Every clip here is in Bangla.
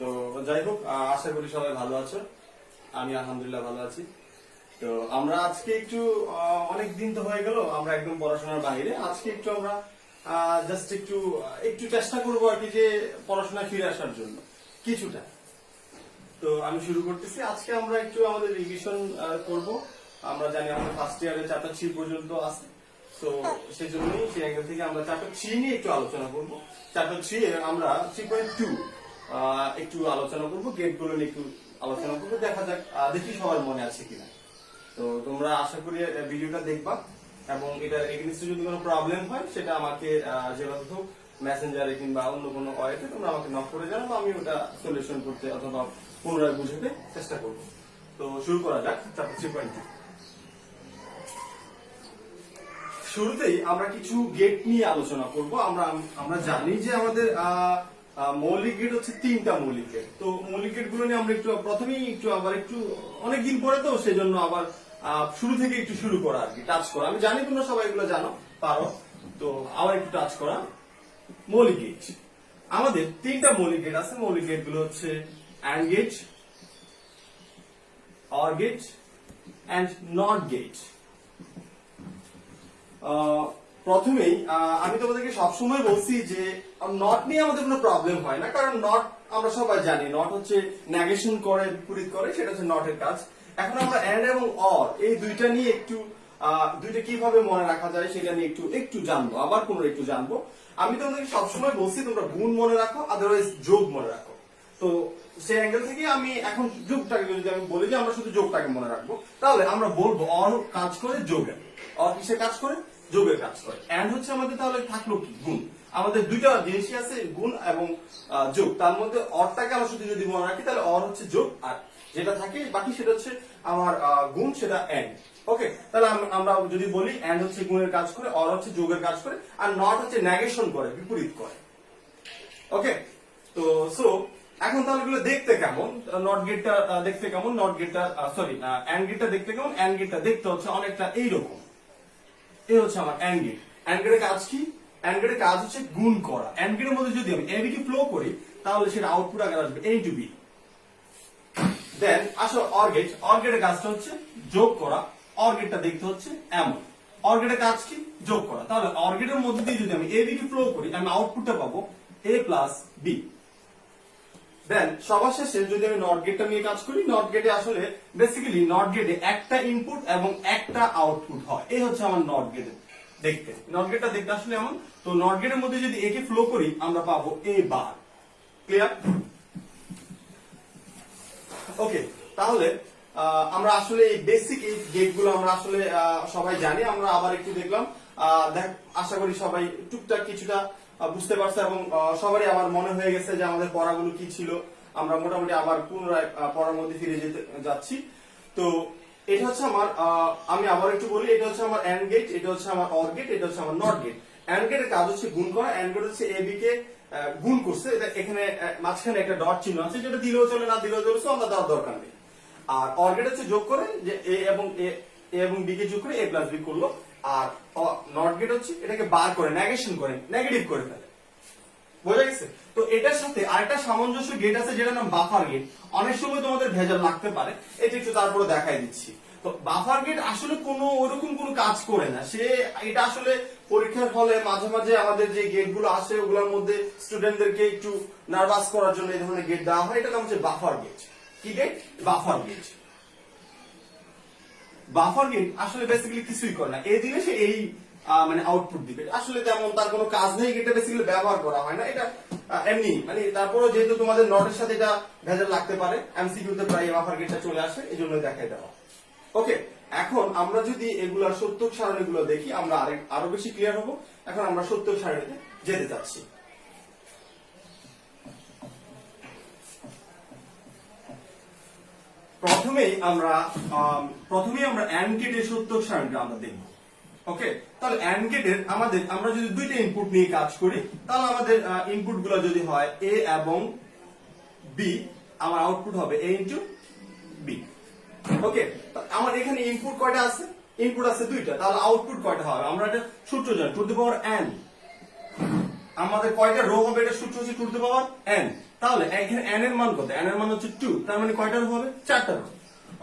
তো যাই হোক, আশা করি সবাই ভালো আছো। আমি আলহামদুলিল্লাহ ভালো আছি। তো আমরা আজকে একটু অনেক দিন তো হয়ে গেল আমরা একদম পড়াশোনার বাইরে। আজকে একটু আমরা জাস্ট একটু একটু চেষ্টা করবো আর কি, যে পড়াশোনা ফিরে আসার জন্য কিছুটা। তো আমি শুরু করতেছি। আজকে আমরা একটু আমাদের রিভিশন করব। আমরা জানি আমাদের ফার্স্ট ইয়ারে চ্যাপ্টার 3 পর্যন্ত আছে। তো সেই জন্যই সেই অ্যাঙ্গেল থেকে আমরা চ্যাপ্টার 3 নিয়ে একটু আলোচনা করব। চ্যাপ্টার 3 এ আমরা 3.2 একটু আলোচনা করব, গেট গুলো নিয়ে একটু আলোচনা করব। দেখা যাক, দেখি সবার মনে আছে কিনা। তো তোমরা আশা করি ভিডিওটা দেখবা, এবং এটার এগেইনস্টে যদি কোনো প্রবলেম হয় সেটা আমাকে যেভাবে হোক মেসেঞ্জারে কিংবা অন্য কোনো ওয়েতে তোমরা আমাকে নক করে জানাবো। আমি ওটা সলিউশন করতে অথবা পুনরায় বুঝাতে চেষ্টা করব। তো শুরু করা যাক চ্যাপ্টার 3.2। শুরুতেই আমরা কিছু গেট নিয়ে আলোচনা করব। আমরা জানি যে আমাদের মৌলিক গেট হচ্ছে 3টা মৌলিক গেট। তো মৌলিক গেট গুলো নিয়ে আমরা একটু প্রথমেই একটু অনেকদিন পরে, তো সেই জন্য আবার শুরু থেকে একটু শুরু করা আর কি, টাচ করা। আমি জানি তোমরা সবাই এগুলো জানো, পারো, তো আবার একটু টাচ করা। মৌলিক গেট আমাদের 3টা মৌলিক গেট আছে। মৌলিক গেট গুলো হচ্ছে AND gate, OR gate and NOT gate. প্রথমেই আমি তোমাদেরকে সবসময় বলছি যে নট নিয়ে আমাদের কোনো প্রবলেম হয় না, কারণ নট আমরা সবাই জানি নট হচ্ছে নেগেশন করে, বিপরীত করে, সেটা হচ্ছে নটের কাজ। এখন আমরা এন্ড এবং অর এই দুইটা নিয়ে একটু দুইটা কিভাবে মনে রাখা যায় সেটা নিয়ে একটু জানবো, আবার পুনরায় একটু জানবো। আমি তোমাদেরকে সবসময় বলছি তোমরা গুণ মনে রাখো, আদারওয়াইজ যোগ মনে রাখো। তো সেই অ্যাঙ্গেল থেকে আমি এখন যোগটাকে যদি আমি বলি যে আমরা শুধু যোগটাকে মনে রাখবো, তাহলে আমরা বলবো অর কাজ করে যোগের। অর কিসে কাজ করে? যোগের কাজ করে। এন্ড হচ্ছে আমাদের তাহলে থাকলো কি? গুণ। আমাদের দুইটা জিনিসই আছে, গুণ এবং যোগ। তার মধ্যে অরটাকে আমরা শুধু যদি মনে রাখি তাহলে অর হচ্ছে যোগ, আর যেটা থাকে বাকি সেটা হচ্ছে আমার গুণ, সেটা এন্ড। ওকে, তাহলে আমরা যদি বলি এন্ড হচ্ছে গুণের কাজ করে, অর হচ্ছে যোগের কাজ করে, আর নট হচ্ছে নেগেশন করে, বিপরীত করে। ওকে, তো সো এখন তাহলে এগুলো দেখতে কেমন? নট গেটটা দেখতে কেমন? নট গেটটা সরি এন্ড গেটটা দেখতে কেমন? এন্ড গেটটা দেখতে হচ্ছে অনেকটা এইরকম। এই হচ্ছে আমার এন্ড গেট। এন্ড গেটের কাজ কি? এন্ড গেটের কাজ হচ্ছে গুণ করা। এন্ড গেটের মধ্যে যদি আমি এবি কে ফ্লো করি তাহলে সেটা আউটপুট আকারে আসবে a টু বি। দেন আসো অর গেট। অর গেটের কাজটা হচ্ছে যোগ করা। অর গেটটা দেখতে হচ্ছে এমন। অর গেটের কাজ কি? যোগ করা। তাহলে অর গেটের মধ্যে দিয়ে যদি আমি এবি কে ফ্লো করি আমি আউটপুটটা পাবো a প্লাস বি। দেন সবার শেষে যদি আমি নট গেটটা নিয়ে কাজ করি, নট গেটে আসলে বেসিক্যালি নট গেটে একটা ইনপুট এবং একটা আউটপুট হয়। এই হচ্ছে আমার নট গেট দেখতে। নট গেটটা দেখতে আসলে এমন। তো নট গেটের মধ্যে যদি এ কে ফ্লো করি আমরা পাবো এ বার। ক্লিয়ার? ওকে, তাহলে আমরা আসলে এই বেসিক এই গেট গুলো আমরা আসলে সবাই জানি। আমরা আবার একটু দেখলাম, আশা করি সবাই টুকটাক কিছুটা বুঝতে পারছে, এবং সবারই আবার মনে হয়ে গেছে যে আমাদের পড়াগুলো কি ছিল। আমরা মোটামুটি আবার পুনরায় পড়ার মধ্যে ফিরে যাচ্ছি। তো এটা হচ্ছে আমার আমি আবার একটু বলি, এটা হচ্ছে আমার এন্ড গেট, এটা হচ্ছে আমার অর গেট, এটা হচ্ছে আমার নট গেট। এন্ড গেটের কাজ হচ্ছে গুণ করা। এন্ড গেট হচ্ছে এ বি কে গুণ করছে, এখানে মাঝখানে একটা ডট চিহ্ন আছে, যেটা দিলেও চলে না দিলেও চলে, আমরা দেওয়ার দরকার নেই। আর অর গেট হচ্ছে যোগ করে, যে এ এবং বি কে যোগ করে এ প্লাস বি করলো। আর নট গেট হচ্ছে এটাকে বার করে, নেগেশন করে, নেগেটিভ করে ফেলে। বোঝা গেছে? তো এটার সাথে আরেকটা সামঞ্জস্য গেট আছে যেটার নাম বাফার গেট। অনেক সময় তোমাদের ভেজাল লাগতে পারে, এটা একটু তারপরে দেখাই দিচ্ছি। তো বাফার গেট আসলে কোনো ওরকম কোনো কাজ করে না। এটা আসলে পরীক্ষার হলে মাঝে মাঝে আমাদের যে গেট গুলো আসে ওগুলোর মধ্যে স্টুডেন্টদেরকে একটু নার্ভাস করার জন্য এই ধরনের গেট দেওয়া হয়। এটার নাম হচ্ছে বাফার গেট। কি gate? Buffer gate. Buffer gate আসলে বেসিক্যালি কিছুই করে না, এই দিলে সে এই মানে আউটপুট দিবে। আসলে তেমন তার কোনো কাজ নেই, এটা বেসিক্যালি ব্যবহার করা হয় না। এটা এমনি মানে, তারপরও যেহেতু তোমাদের নোটের সাথে এটা ভেজাল লাগতে পারে, এমসিকিউ তে প্রায় বাফার গেটটা চলে আসে, এই জন্য দেখাই দেওয়া। ওকে, এখন আমরা যদি এগুলার সত্যক সারণী গুলো দেখি আমরা আরো বেশি ক্লিয়ার হবো। এখন আমরা সত্যক সারণীতে যেতে চাচ্ছি। প্রথমেই আমরা এন্ড গেটের সত্যক সারণীটা আমরা দেখব। ওকে, তাহলে এন্ড গেটের আমরা যদি দুইটা ইনপুট নিয়ে কাজ করি তাহলে আমাদের ইনপুট গুলো যদি হয় এ এবং বি, আমার আউটপুট হবে এ ইন্টু বি। ওকে, আমার এখানে ইনপুট কয়টা আছে? ইনপুট আছে দুইটা, তাহলে আউটপুট কয়টা হবে? আমরা এটা সূত্র জানি, টু দি পাওয়ার এন। আমাদের কয়টা রো হবে? এটা সূত্র হচ্ছে টু দি পাওয়ার এন। তাহলে এখানে n এর মান কত? n এর মান হচ্ছে 2, তার মানে কয়টা রো হবে? 4টা রো।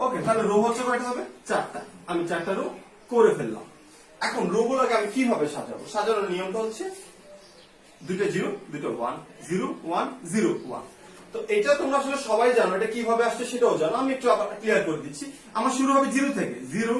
ওকে, তাহলে রো হচ্ছে কয়টা হবে? 4টা। আমি 4টা রো করে ফেললাম। এখন রো গুলোকে আমি কিভাবে সাজাবো? সাজানোর নিয়মটা হচ্ছে দুইটা 0 দুইটা 1, 0 1 0 1। তো এটা তোমরা আসলে সবাই জানো, এটা কিভাবে আসছে সেটাও জানো, আমি একটু আবার ক্লিয়ার করে দিচ্ছি। আমার শুরু হবে 0 থেকে, 0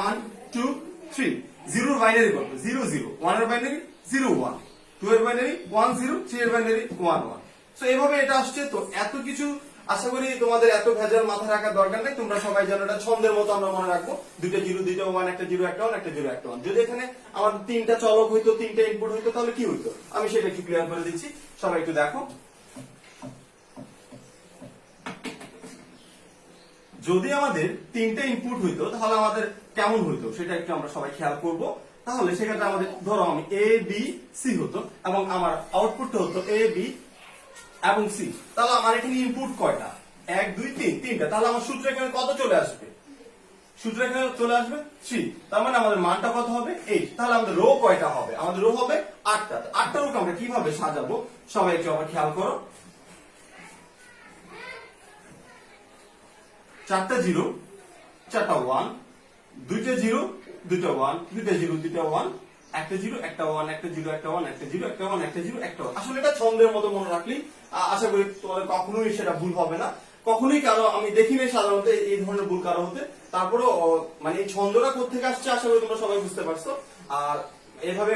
1 2 3। 0 এর বাইনারি কত? 0 0। 1 এর বাইনারি 0 1, 2 এর বাইনারি 1 0, 3 এর বাইনারি 1 1। সো এইভাবে এটা আসছে। তো এত কিছু আশা করি তোমাদের এত ভেজাল মাথায় রাখার দরকার নেই, তোমরা সবাই জানো এটা ছন্দের মতো আমরা মনে রাখবো। দুইটা 0 দুইটা 1, একটা 0 একটা 1, একটা 0 একটা 1। যদি এখানে আমার তিনটা চলক হইতো, তিনটা ইনপুট হইতো, তাহলে কি হইতো আমি সেটা একটু ক্লিয়ার করে দিচ্ছি, সবাই একটু দেখো। যদি আমাদের তিনটা ইনপুট হইতো তাহলে আমাদের কেমন হইতো সেটা একটু আমরা সবাই খেয়াল করব। তাহলে সেক্ষেত্রে আমাদের ধরো আমি এ বি সি হতো এবং আমার আউটপুটটা হতো এ বি এবং সি। তাহলে আমার এখানে ইনপুট কয়টা? 1 2 3, তিনটা। তাহলে আমার সূত্র এখানে কত চলে আসবে? সূত্র এখানে চলে আসবে 3। তার মানে আমাদের মানটা কত হবে? 8। তাহলে আমাদের রো কয়টা হবে? আমাদের রো হবে 8টা। 8টা রোকে আমরা কিভাবে সাজাবো সবাই একটু আবার খেয়াল করো। 4টা 0 4টা 1, দুইটা 0 দুইটা 1, দুইটা 0 দুইটা 1, একটা 0 একটা 1, একটা 0 একটা 1, একটা 0 একটা 1, একটা 0 একটা 1। আসলে এটা ছন্দের মতো মনে রাখলি আশা করি তোমাদের কখনোই সেটা ভুল হবে না। কখনোই কারো আমি দেখিনি সাধারণত এই ধরনের ভুল কারো হতে। তারপরে মানে এই ছন্দটা কোথেকে আসছে আশা করি তোমরা সবাই বুঝতে পারছো। আর এভাবে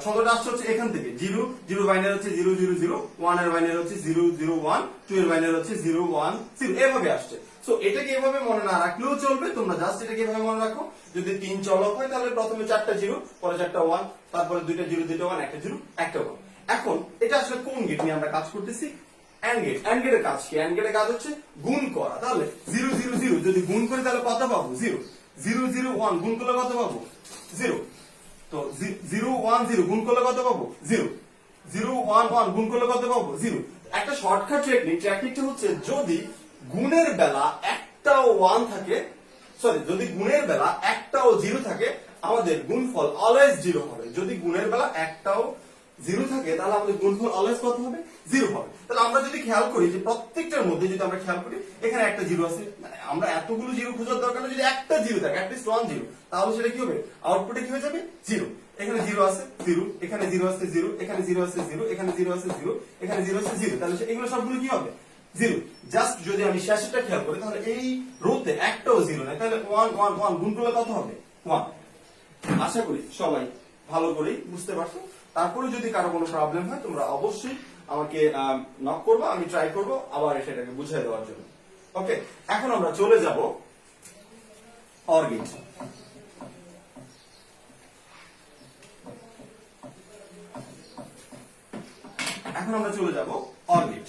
ছন্দটা আসছে হচ্ছে এখান থেকে। 0 0 বাইনারি হচ্ছে 0 0 0, 1 এর বাইনারি হচ্ছে 0 0 1, 2 এর বাইনারি হচ্ছে 0 1 0, এভাবে আসছে। সো এটাকে এভাবে মনে না রাখলেও চলবে, তোমরা জাস্ট এটাকে এভাবে মনে রাখো। যদি তিন চলক হয় তাহলে প্রথমে 4টা 0, পরে 4টা 1, তারপরে দুইটা 0 দুইটা 1, একটা 0 একটা 1। এখন এটা আসলে কোন গেট নিয়ে আমরা কাজ করতেছি? And gate. এন্ড গেটের কাজ কি? এন্ড গেটের কাজ হচ্ছে গুণ করা। তাহলে 0 0 0 যদি গুণ করি তাহলে কত পাবো? 0 0 0 1 গুণ করলে কত পাবো? 0। তো 0 1 0 গুণ করলে কত পাবো? 0 0 1 1 গুণ করলে কত পাবো? 0। একটা শর্টকাট টেকনিক, টেকনিকটা হচ্ছে যদি গুণের বেলা একটাও 1 থাকে, সরি যদি গুণের বেলা একটাও 0 থাকে আমাদের গুণফল অলওয়েজ 0 হবে। যদি গুণের বেলা একটাও 0 থাকে তাহলে আমাদের গুণফল অলওয়েজ কত হবে? 0 হবে। তাহলে আমরা যদি খেয়াল করি যে প্রত্যেকটার মধ্যে যদি আমরা খেয়াল করি এখানে একটা 0 আছে, মানে আমরা এতগুলো 0 খোঁজার দরকার নেই। যদি একটা 0 থাকে, অ্যাটলিস্ট 1 0, তাহলে সেটা কি হবে? আউটপুটে কি হয়ে যাবে? 0। এখানে 0 আছে 0, এখানে 0 আছে 0, এখানে 0 আছে 0, এখানে 0 আছে 0, এখানে 0 আছে 0। তাহলে এগুলো সবগুলো কি হবে? 0। জাস্ট যদি আমি শেষেরটা খেয়াল করি তাহলে এই রোতে একটাও 0 নাই, তাহলে 1 1 1 গুণ করলে কত হবে? 1। আশা করি সবাই ভালো করেই বুঝতে পারছো। তারপরে যদি কারো কোনো প্রবলেম হয় তোমরা অবশ্যই আমাকে নক করবে, আমি ট্রাই করব আবার সেটাকে বুঝিয়ে দেওয়ার জন্য। ওকে, এখন আমরা চলে যাব অর গেট। এখন আমরা চলে যাব অর গেট।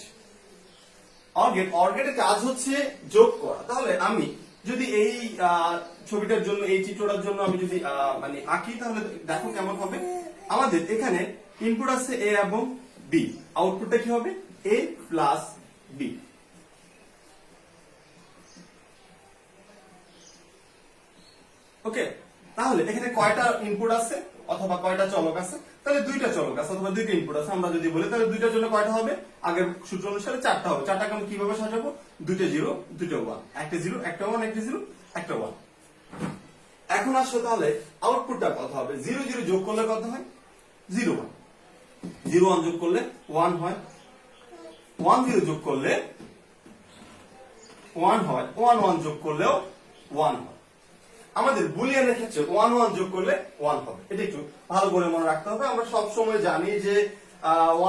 অর গেটের কাজ হচ্ছে যোগ করা। তাহলে আমি যদি এই ছবিটার জন্য, এই চিত্রটার জন্য আমি যদি মানে আঁকি তাহলে দেখো কেমন হবে। আমাদের এখানে ইনপুট আছে এ এবং বি, আউটপুটটা কি হবে? এ প্লাস বি। ওকে, তাহলে এখানে কয়টা ইনপুট আছে অথবা কয়টা চলক আছে? তাহলে দুইটা চলক আছে অথবা দুইটা ইনপুট আছে। আমরা যদি বলি তাহলে দুইটার জন্য কয়টা হবে? আগের সূত্র অনুসারে 4টা হবে। 4টাকে আমি কিভাবে সাজাবো? দুইটা 0 দুইটা 1, একটা 0 একটা 1, একটা 0 একটা 1। এখন আসো তাহলে আউটপুটটা কত হবে? 0 0 যোগ করলে কত হয়? 0 1। 0 1 যোগ করলে 1 হয়, 1 0 যোগ করলে 1 হয়, 1 1 যোগ করলেও 1 হয়। আমাদের বুলিয়ানের ক্ষেত্রে 1 1 যোগ করলে 1 হবে। এটা একটু ভালো করে মনে রাখতে হবে। আমরা সব সময় জানি যে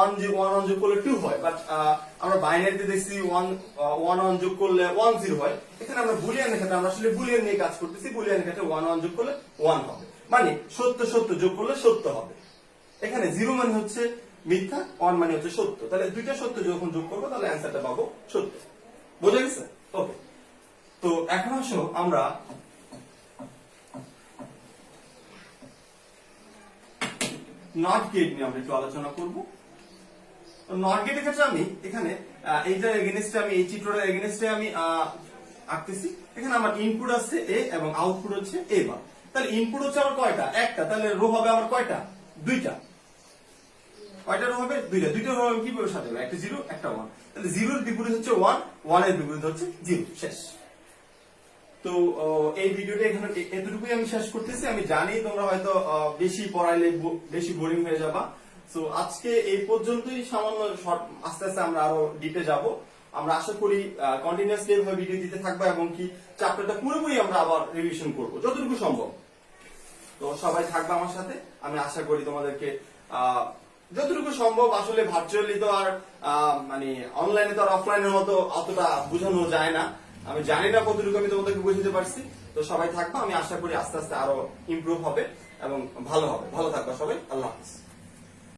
1 1 যোগ করলে 2 হয়, বাট আমরা বাইনারিতে দেখছি 1 1 যোগ করলে 1 0 হয়। এখানে আমরা বুলিয়ানের ক্ষেত্রে আমরা আসলে বুলিয়ান নিয়ে কাজ করতেছি। বুলিয়ানের ক্ষেত্রে 1 1 যোগ করলে 1 হবে, মানে সত্য সত্য যোগ করলে সত্য হবে। এখানে 0 মানে হচ্ছে মিথ্যা, 1 মানে হচ্ছে সত্য। তাহলে দুইটা সত্য যখন যোগ করবো তাহলে অ্যান্সারটা পাবো সত্য। বোঝা গেছে? ওকে, তো এখন আসো আমরা নট গেট নিয়ে আমরা একটু আলোচনা করব। নট গেটের ক্ষেত্রে আমি এখানে এইটার এগেইনস্টে আমি এই চিত্রটার এগেইনস্টে আমি আঁকতেছি। এখানে আমার ইনপুট আছে এ এবং আউটপুট হচ্ছে এ বার। তাহলে ইনপুট হচ্ছে আমার কয়টা? একটা। তাহলে রো হবে আমার কয়টা? দুইটা। কয়টা রো হবে? দুইটা রো আমি কিভাবে সাজাবো? একটা 0 একটা 1, তাহলে 0 এর বিপরীত হচ্ছে 1, 1 এর বিপরীত হচ্ছে 0, শেষ। তো এই ভিডিওটা এখানে এতটুকুই আমি শেষ করতেছি। আমি জানি তোমরা হয়তো বেশি পড়াইলে বেশি বোরিং হয়ে যাবা। সো আজকে এই পর্যন্তই, সামান্য শর্ট, আস্তে আস্তে আমরা আরো ডিপে যাব। আমরা আশা করি কন্টিনিউয়াসলি এভাবে ভিডিও দিতে থাকবো এবং কি চ্যাপ্টারটা পুরোপুরি আমরা আবার রিভিশন করব যতটুকু সম্ভব। তো সবাই থাকবে আমার সাথে। আমি আশা করি তোমাদেরকে যতটুকু সম্ভব, আসলে ভার্চুয়ালি তো আর মানে অনলাইনে তো আর অফলাইনের মতো অতটা বোঝানো যায় না। আমি জানি না কতটুকু আমি তোমাদেরকে বুঝতে পারছি। তো সবাই থাকবে, আমি আশা করি আস্তে আস্তে আরো ইমপ্রুভ হবে এবং ভালো হবে। ভালো থাকবে সবাই, আল্লাহ হাফিজ।